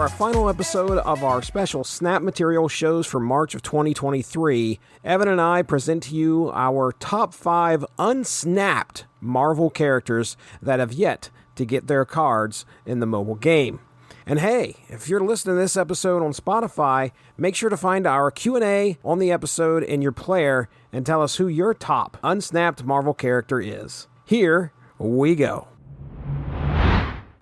our final episode of our special Snap Material shows for March of 2023, Evan and I present to you our top 5 unsnapped Marvel characters that have yet to get their cards in the mobile game. And hey, if you're listening to this episode on Spotify, make sure to find our Q&A on the episode in your player and tell us who your top unsnapped Marvel character is. Here we go.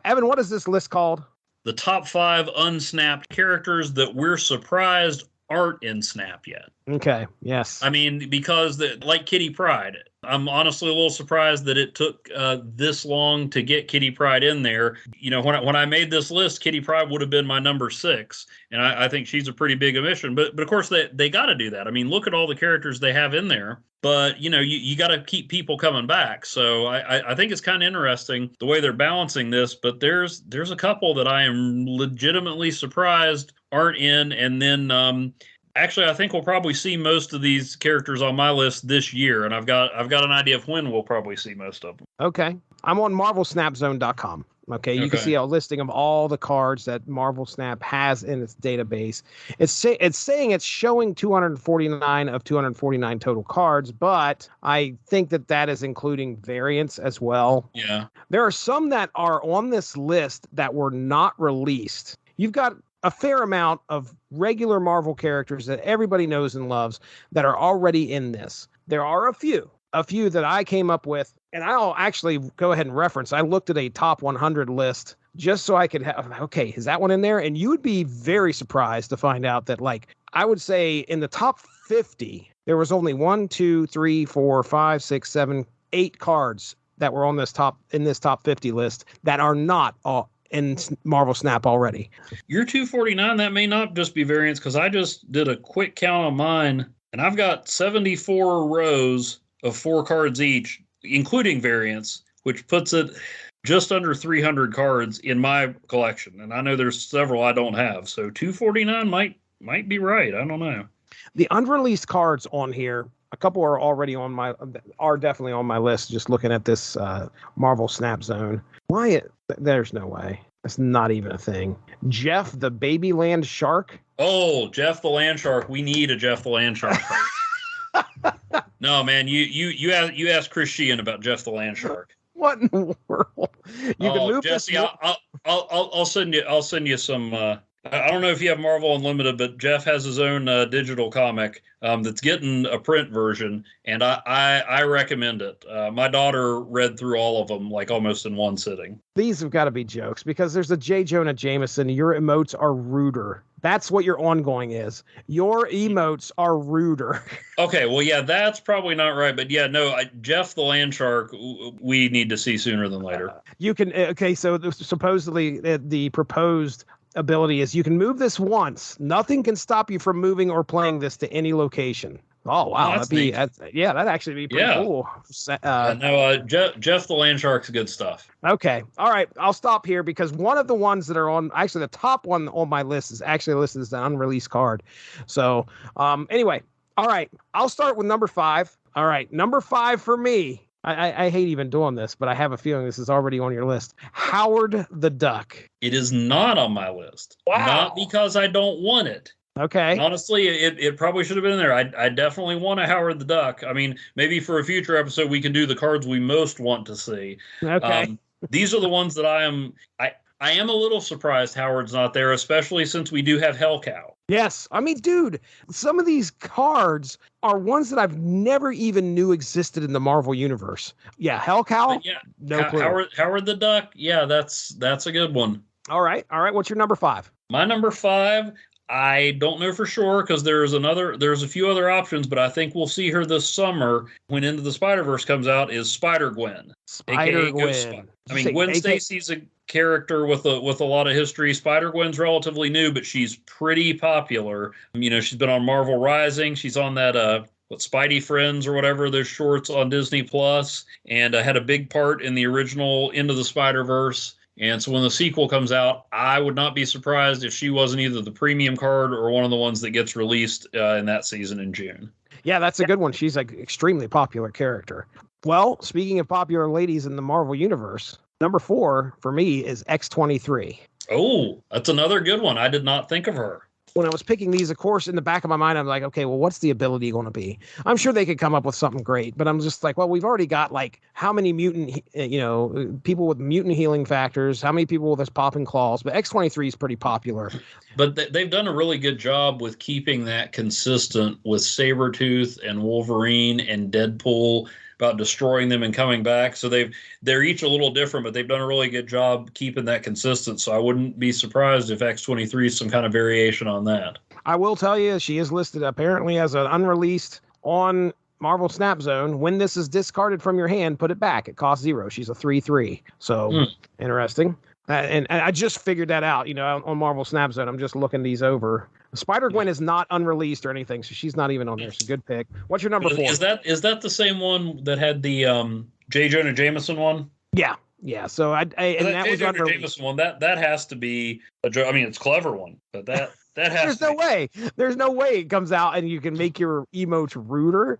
Evan, what is this list called? The top 5 unsnapped characters that we're surprised aren't in Snap yet. Okay, yes. I mean, because like Kitty Pryde, I'm honestly a little surprised that it took this long to get Kitty Pryde in there. You know, when I made this list, Kitty Pryde would have been my number 6, and I think she's a pretty big omission. But of course, they got to do that. I mean, look at all the characters they have in there. But, you know, you got to keep people coming back. So I think it's kind of interesting the way they're balancing this. But there's a couple that I am legitimately surprised aren't in. And then actually, I think we'll probably see most of these characters on my list this year. And I've got an idea of when we'll probably see most of them. Okay. I'm on MarvelSnapZone.com. Okay, you can see a listing of all the cards that Marvel Snap has in its database. It's saying it's showing 249 of 249 total cards, but I think that is including variants as well. Yeah. There are some that are on this list that were not released. You've got a fair amount of regular Marvel characters that everybody knows and loves that are already in this. There are a few that I came up with, and I'll actually go ahead and reference. I looked at a top 100 list just so I could have, okay, is that one in there? And you would be very surprised to find out that, like, I would say in the top 50, there was only 1, 2, 3, 4, 5, 6, 7, 8 cards that were on this top 50 list that are not all in Marvel Snap already. Your 249, that may not just be variants, because I just did a quick count on mine, and I've got 74 rows of 4 cards each, including variants, which puts it just under 300 cards in my collection. And I know there's several I don't have. So 249 might be right. I don't know. The unreleased cards on here, a couple are definitely on my list, just looking at this Marvel Snap Zone. There's no way. That's not even a thing. Jeff the Baby Land Shark. Oh, Jeff the Land Shark. We need a Jeff the Land Shark. No, man, you asked Chris Sheehan about Jeff the Land Shark. What in the world? You can move Jesse, this. I'll send you some. I don't know if you have Marvel Unlimited, but Jeff has his own digital comic that's getting a print version, and I recommend it. My daughter read through all of them like almost in one sitting. These have got to be jokes because there's a J. Jonah Jameson. Your emotes are ruder. That's what your ongoing is. Your emotes are ruder. Okay, well, yeah, that's probably not right. But yeah, no, Jeff the Land Shark, we need to see sooner than later. You can, so supposedly the proposed ability is you can move this once. Nothing can stop you from moving or playing this to any location. Oh, wow. That'd actually be pretty cool. Jeff the Land Shark's good stuff. Okay. All right. I'll stop here because one of the ones that are on, actually the top one on my list is actually listed as an unreleased card. So anyway, all right. I'll start with number 5. All right. Number 5 for me. I hate even doing this, but I have a feeling this is already on your list. Howard the Duck. It is not on my list. Wow. Not because I don't want it. Okay. Honestly, it probably should have been there. I definitely want a Howard the Duck. I mean, maybe for a future episode, we can do the cards we most want to see. Okay. These are the ones that I am a little surprised Howard's not there, especially since we do have Hell Cow. Yes. I mean, dude, some of these cards are ones that I've never even knew existed in the Marvel universe. Yeah, Hell Cow? Yeah. No clue. Howard the Duck? Yeah, that's a good one. All right. What's your number 5? My number 5, I don't know for sure because there's a few other options, but I think we'll see her this summer when Into the Spider-Verse comes out, is Spider-Gwen. Spider-Gwen. I mean, Gwen Stacy's a character with a lot of history. Spider-Gwen's relatively new, but she's pretty popular. You know, she's been on Marvel Rising. She's on that Spidey Friends or whatever, those shorts on Disney Plus, and had a big part in the original Into the Spider-Verse. And so when the sequel comes out, I would not be surprised if she wasn't either the premium card or one of the ones that gets released in that season in June. Yeah, that's a good one. She's an extremely popular character. Well, speaking of popular ladies in the Marvel Universe, number 4 for me is X-23. Oh, that's another good one. I did not think of her. When I was picking these, of course, in the back of my mind, I'm like, okay, well, what's the ability going to be? I'm sure they could come up with something great, but I'm just like, well, we've already got like how many people with mutant healing factors, how many people with this popping claws, but X-23 is pretty popular. But they've done a really good job with keeping that consistent with Sabretooth and Wolverine and Deadpool about destroying them and coming back. So they're each a little different, but they've done a really good job keeping that consistent. So I wouldn't be surprised if X-23 is some kind of variation on that. I will tell you, she is listed apparently as an unreleased on Marvel Snap Zone. When this is discarded from your hand, put it back. It costs 0. She's a 3/3. So interesting. And I just figured that out, on Marvel Snap Zone. I'm just looking these over. Spider-Gwen is not unreleased or anything, so she's not even on there. So good pick. What's your number 4? Is that the same one that had the J. Jonah Jameson one? Yeah. So and that was Jonah Jameson one. That has to be a joke. I mean, it's a clever one, but that has. There's no way it comes out and you can make your emote ruder.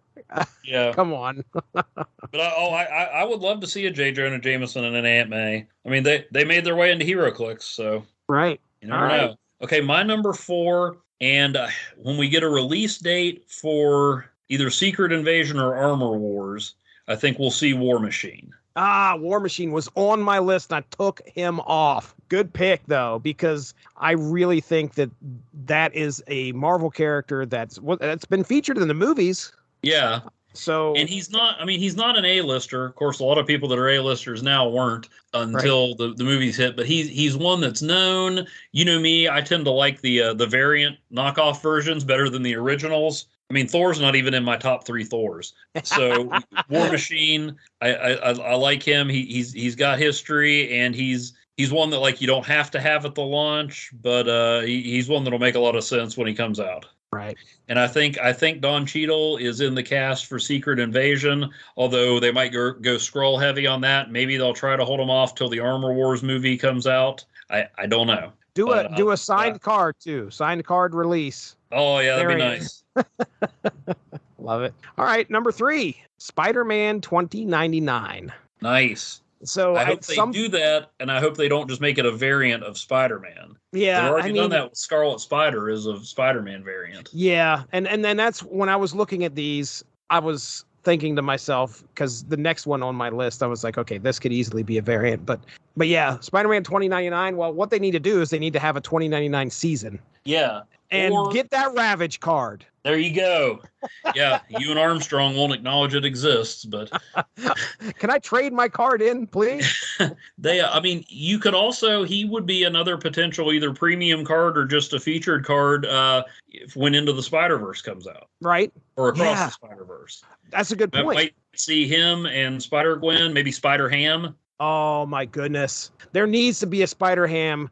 Yeah. Come on. But I would love to see a J. Jonah Jameson and an Aunt May. I mean, they made their way into HeroClix, so right. You never know. Okay, my number 4, and when we get a release date for either Secret Invasion or Armor Wars, I think we'll see War Machine. War Machine was on my list, and I took him off. Good pick, though, because I really think that is a Marvel character that's been featured in the movies. Yeah. So, and he's not an A-lister. Of course, a lot of people that are A-listers now weren't until the movies hit, but he's one that's known. You know me, I tend to like the variant knockoff versions better than the originals. I mean, Thor's not even in my top 3 Thors. So War Machine, I like him. He's got history, and he's one that like you don't have to have at the launch, but he's one that'll make a lot of sense when he comes out. Right. And I think Don Cheadle is in the cast for Secret Invasion, although they might go Skrull heavy on that. Maybe they'll try to hold him off till the Armor Wars movie comes out. I don't know. Do a signed card too. Signed card release. Oh yeah, that'd be nice. Love it. All right, number 3, Spider-Man 2099. Nice. So I hope they do that, and I hope they don't just make it a variant of Spider-Man. Yeah, they've already done that with Scarlet Spider as a Spider-Man variant. Yeah, and then that's when I was looking at these, I was thinking to myself, because the next one on my list, I was like, okay, this could easily be a variant, but yeah, Spider-Man 2099. Well, what they need to do is they need to have a 2099 season. Yeah. And get that Ravage card. There you go. Yeah, you and Armstrong won't acknowledge it exists, but can I trade my card in, please? I mean, you could also, he would be another potential either premium card or just a featured card when Into the Spider-Verse comes out. Right. Or Across the Spider-Verse. That's a good point. I might see him and Spider-Gwen, maybe Spider-Ham. Oh, my goodness. There needs to be a Spider-Ham,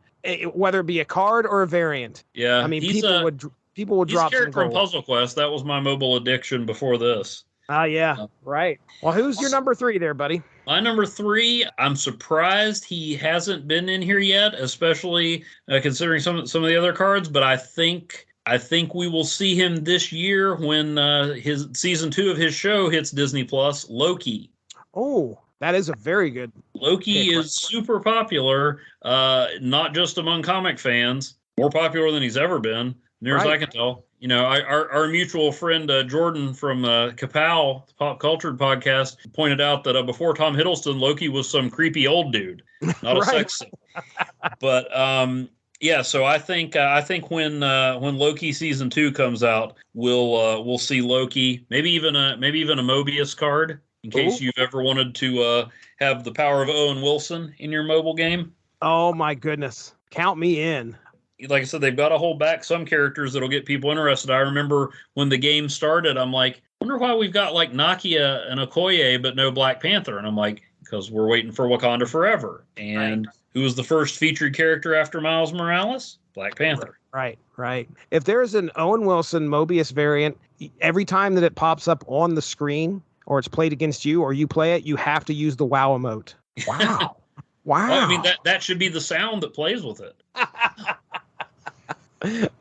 whether it be a card or a variant. Yeah. I mean, people would drop some gold. From Puzzle Quest. That was my mobile addiction before this. Yeah. Right. Well, who's your number 3 there, buddy? My number 3, I'm surprised he hasn't been in here yet, especially considering some of the other cards, but I think we will see him this year when his season 2 of his show hits Disney Plus, Loki. Oh, that is a very good. Loki is super popular, not just among comic fans, more popular than he's ever been, near as I can tell. You know, our mutual friend Jordan from Kapow, the Pop Cultured podcast, pointed out that before Tom Hiddleston, Loki was some creepy old dude, not a sex symbol. But yeah, so I think when Loki season 2 comes out, we'll see Loki, maybe even a Mobius card in case you've ever wanted to have the power of Owen Wilson in your mobile game. Oh my goodness, count me in. Like I said, they've got to hold back some characters that'll get people interested. I remember when the game started, I'm like, I wonder why we've got like Nakia and Okoye, but no Black Panther. And I'm like, because we're waiting for Wakanda Forever. And who was the first featured character after Miles Morales? Black Panther. Right. If there's an Owen Wilson Mobius variant, every time that it pops up on the screen or it's played against you or you play it, you have to use the WoW emote. Wow. Wow. Well, I mean, that should be the sound that plays with it.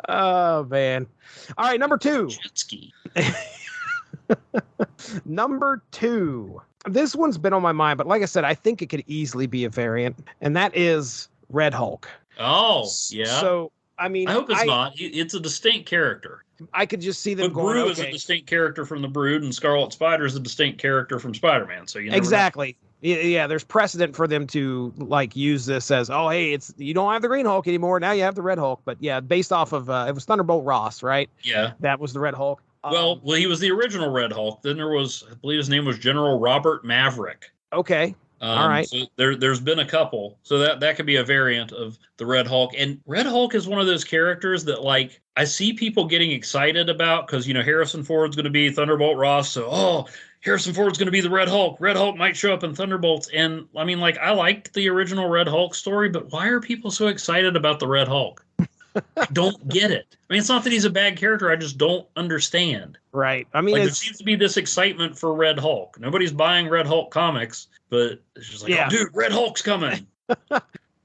Oh, man. All right, number 2. Jet ski. Number 2. This one's been on my mind, but like I said, I think it could easily be a variant, and that is Red Hulk. Oh, yeah. So, I mean, I hope it's not. It's a distinct character. I could just see them But going, Brew okay. is a distinct character from the Brood, and Scarlet Spider is a distinct character from Spider-Man. So you never Exactly. Yeah, there's precedent for them to like use this as, oh, hey, it's you don't have the Green Hulk anymore. Now you have the Red Hulk. But yeah, based off of it was Thunderbolt Ross, right? Yeah. That was the Red Hulk. Well, he was the original Red Hulk. Then there was, I believe his name was General Robert Maverick. Okay. All right. So there's been a couple. So that could be a variant of the Red Hulk. And Red Hulk is one of those characters that, like, I see people getting excited about because, Harrison Ford's going to be Thunderbolt Ross. So, Harrison Ford's going to be the Red Hulk. Red Hulk might show up in Thunderbolts. And, I mean, like, I liked the original Red Hulk story, but why are people so excited about the Red Hulk? I don't get it. I mean, it's not that he's a bad character. I just don't understand. Right. I mean, like, there seems to be this excitement for Red Hulk. Nobody's buying Red Hulk comics, but it's just like, oh, dude, Red Hulk's coming.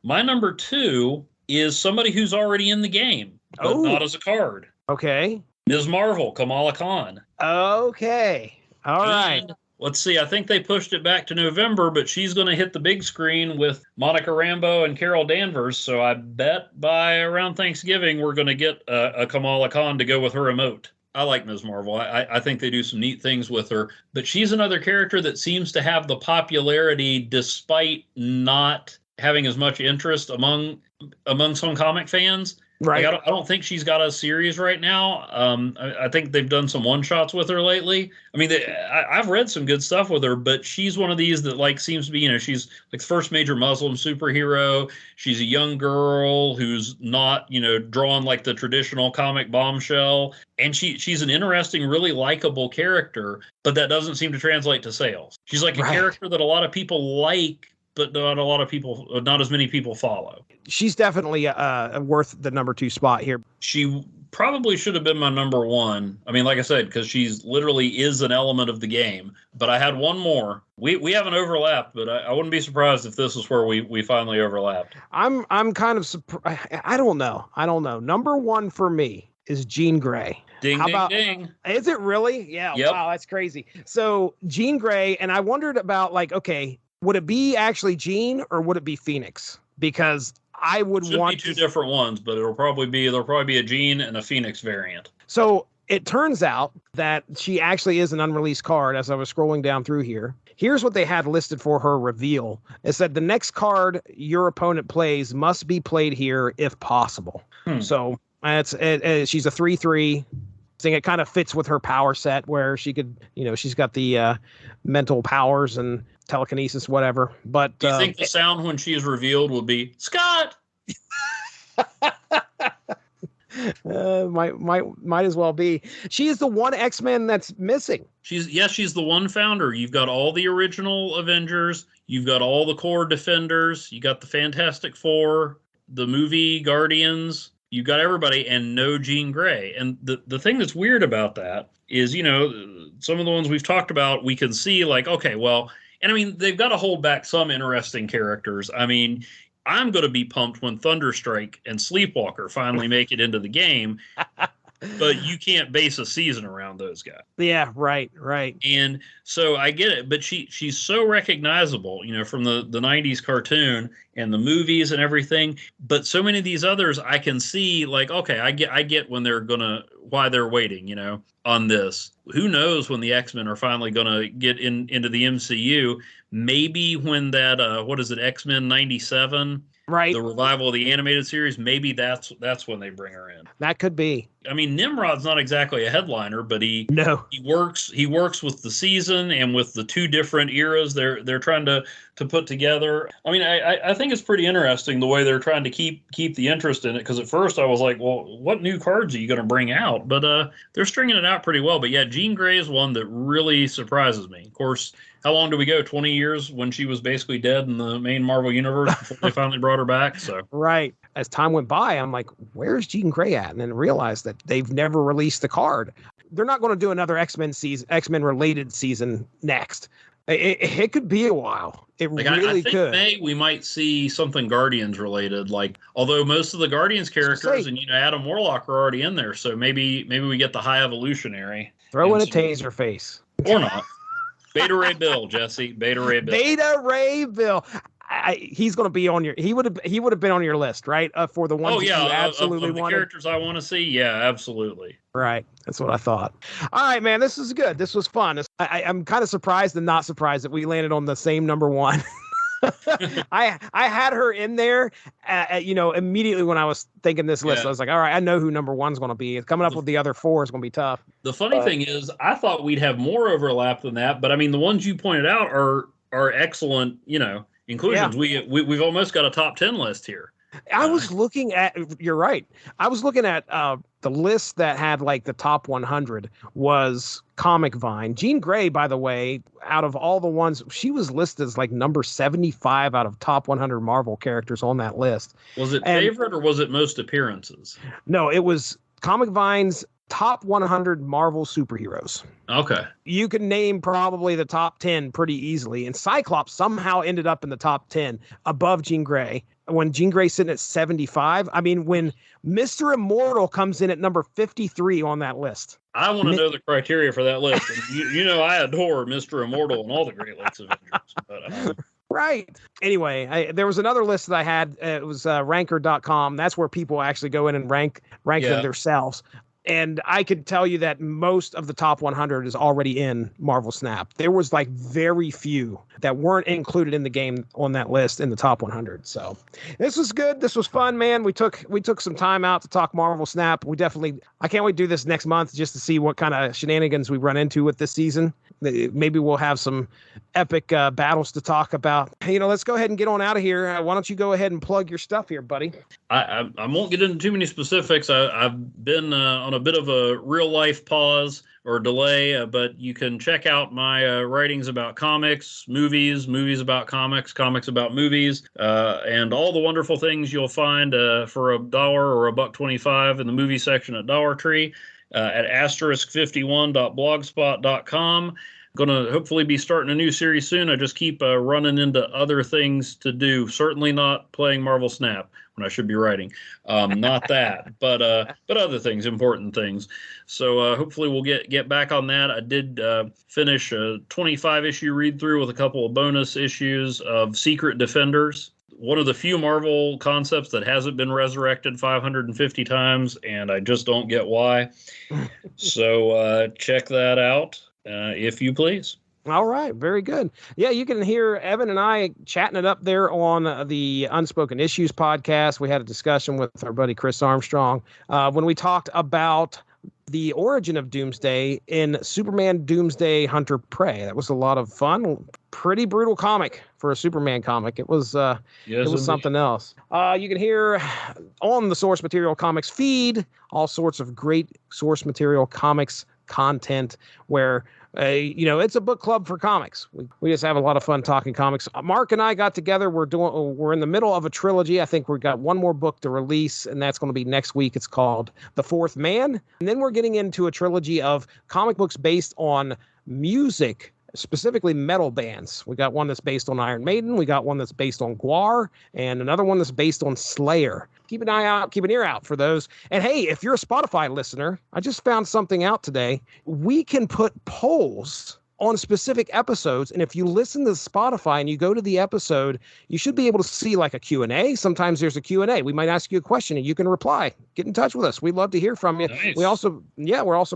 My number 2 is somebody who's already in the game, but not as a card. Okay. Ms. Marvel, Kamala Khan. Okay. All right. Let's see. I think they pushed it back to November, but she's going to hit the big screen with Monica Rambeau and Carol Danvers. So I bet by around Thanksgiving, we're going to get a Kamala Khan to go with her emote. I like Ms. Marvel. I think they do some neat things with her. But she's another character that seems to have the popularity despite not having as much interest among some comic fans. Right. Like, I don't think she's got a series right now. I think they've done some one-shots with her lately. I mean, I've read some good stuff with her, but she's one of these that, like, seems to be, she's like the first major Muslim superhero. She's a young girl who's not, drawn like the traditional comic bombshell. And she's an interesting, really likable character, but that doesn't seem to translate to sales. She's like a character that a lot of people like, but not as many people follow. She's definitely worth the number 2 spot here. She probably should have been my number 1. I mean, like I said, because she's literally is an element of the game. But I had one more. We haven't overlapped, but I wouldn't be surprised if this is where we finally overlapped. I'm kind of surprised. I don't know. Number 1 for me is Jean Grey. Ding, ding. Is it really? Yeah. Yep. Wow, that's crazy. So Jean Grey, and I wondered about, like, okay, would it be actually Jean or would it be Phoenix? Because I would want be 2 different ones, but there'll probably be a Jean and a Phoenix variant. So it turns out that she actually is an unreleased card. As I was scrolling down through here, here's what they had listed for her reveal. It said the next card your opponent plays must be played here if possible. So she's a 3/3. I think it kind of fits with her power set where she could, she's got the mental powers and telekinesis, whatever. But do you think the sound when she is revealed will be Scott? Might as well be. She is the one X-Men that's missing. She's the one founder. You've got all the original Avengers. You've got all the core Defenders. You got the Fantastic Four, the movie Guardians. You got everybody and no Jean Grey. And the thing that's weird about that is, some of the ones we've talked about, we can see like, okay, well, and I mean, they've got to hold back some interesting characters. I mean, I'm going to be pumped when Thunderstrike and Sleepwalker finally make it into the game. But you can't base a season around those guys. Yeah, right. And so I get it, but she's so recognizable, from the 90s cartoon and the movies and everything. But so many of these others I can see, like, okay, I get when why they're waiting, on this. Who knows when the X-Men are finally gonna get into the MCU? Maybe when that X-Men 97. Right. The revival of the animated series, maybe that's when they bring her in. That could be. I mean, Nimrod's not exactly a headliner, but he works with the season and with the 2 different eras they're trying to put together. I mean, I think it's pretty interesting the way they're trying to keep the interest in it, because at first I was like, well, what new cards are you going to bring out? But they're stringing it out pretty well. But yeah, Jean Grey is one that really surprises me. Of course, how long do we go? 20 years when she was basically dead in the main Marvel universe before they finally brought her back. So right. As time went by, I'm like, where's Jean Grey at? And then realized that they've never released the card. They're not going to do another X-Men related season next. It could be a while. It really could. I think May we might see something Guardians related. Like, although most of the Guardians characters and Adam Warlock are already in there, so maybe we get the High Evolutionary. Throw in a taser face or not. Beta Ray Bill, Jesse. Beta Ray Bill. Beta Ray Bill. he's going to be on your. He would have been on your list, right? For the ones that you absolutely of the wanted. Characters I want to see. Yeah, absolutely. Right. That's what I thought. All right, man. This is good. This was fun. I'm kind of surprised and not surprised that we landed on the same number one. I had her in there, immediately when I was thinking this list. I was like, all right, I know who number one's going to be. Coming up with the other four is going to be tough. The funny thing is, I thought we'd have more overlap than that, but I mean, the ones you pointed out are excellent, inclusions. Yeah. We've almost got a top 10 list here. I was looking at, you're right. I was looking at the list that had like the top 100 was Comic Vine. Jean Grey, by the way, out of all the ones, she was listed as like number 75 out of top 100 Marvel characters on that list. Was it favorite or was it most appearances? No, it was Comic Vine's top 100 Marvel superheroes. Okay. You can name probably the top 10 pretty easily. And Cyclops somehow ended up in the top 10 above Jean Grey. When Jean Grey's sitting at 75, I mean, when Mr. Immortal comes in at number 53 on that list. I want to know the criteria for that list. And I adore Mr. Immortal and all the Great Lakes Avengers. But, Right. Anyway, there was another list that I had. It was ranker.com. That's where people actually go in and rank them themselves. And I could tell you that most of the top 100 is already in Marvel Snap. There was like very few that weren't included in the game on that list in the top 100. So this was good. This was fun, man. We took some time out to talk Marvel Snap. I can't wait to do this next month just to see what kind of shenanigans we run into with this season. Maybe we'll have some epic battles to talk about. Let's go ahead and get on out of here. Why don't you go ahead and plug your stuff here, buddy? I won't get into too many specifics. I've been on a bit of a real life pause or delay, but you can check out my writings about comics, movies about comics about movies, and all the wonderful things you'll find for $1 or $1.25 in the movie section at Dollar Tree. At *51.blogspot.com. Going to hopefully be starting a new series soon. I just keep running into other things to do. Certainly not playing Marvel Snap when I should be writing. Not that, but other things, important things. So hopefully we'll get back on that. I did finish a 25-issue read-through with a couple of bonus issues of Secret Defenders. One of the few Marvel concepts that hasn't been resurrected 550 times, and I just don't get why. So check that out, if you please. All right. Very good. Yeah, you can hear Evan and I chatting it up there on the Unspoken Issues podcast. We had a discussion with our buddy Chris Armstrong when we talked about the origin of Doomsday in Superman Doomsday Hunter Prey. That was a lot of fun. Pretty brutal comic for a Superman comic. It was something else. You can hear on the Source Material Comics feed all sorts of great Source Material Comics content where it's a book club for comics. We just have a lot of fun talking comics. Mark and I got together. We're in the middle of a trilogy. I think we've got one more book to release, and that's going to be next week. It's called The Fourth Man. And then we're getting into a trilogy of comic books based on music, specifically metal bands. We got one that's based on Iron Maiden. We got one that's based on Gwar, and another one that's based on Slayer. Keep an eye out, keep an ear out for those. And hey, if you're a Spotify listener, I just found something out today. We can put polls on specific episodes. And if you listen to Spotify and you go to the episode, you should be able to see like a Q&A. Sometimes there's a Q&A. We might ask you a question and you can reply. Get in touch with us. We'd love to hear from you. Nice. We're also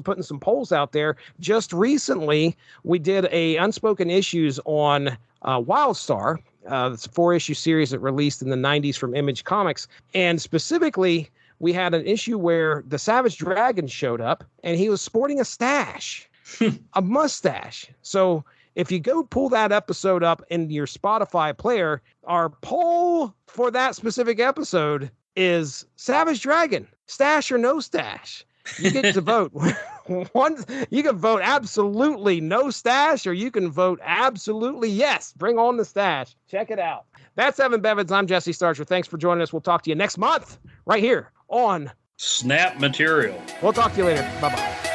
putting some polls out there. Just recently, we did a Unspoken Issues on Wildstar. It's a 4-issue series that released in the 90s from Image Comics. And specifically, we had an issue where the Savage Dragon showed up and he was sporting a stash, a mustache. So if you go pull that episode up in your Spotify player, our poll for that specific episode is Savage Dragon, stash or no stash. You get to vote. You can vote absolutely no stash, or you can vote absolutely yes. Bring on the stash. Check it out. That's Evan Bevins. I'm Jesse Starcher. Thanks for joining us. We'll talk to you next month right here on Snap Material. We'll talk to you later. Bye-bye.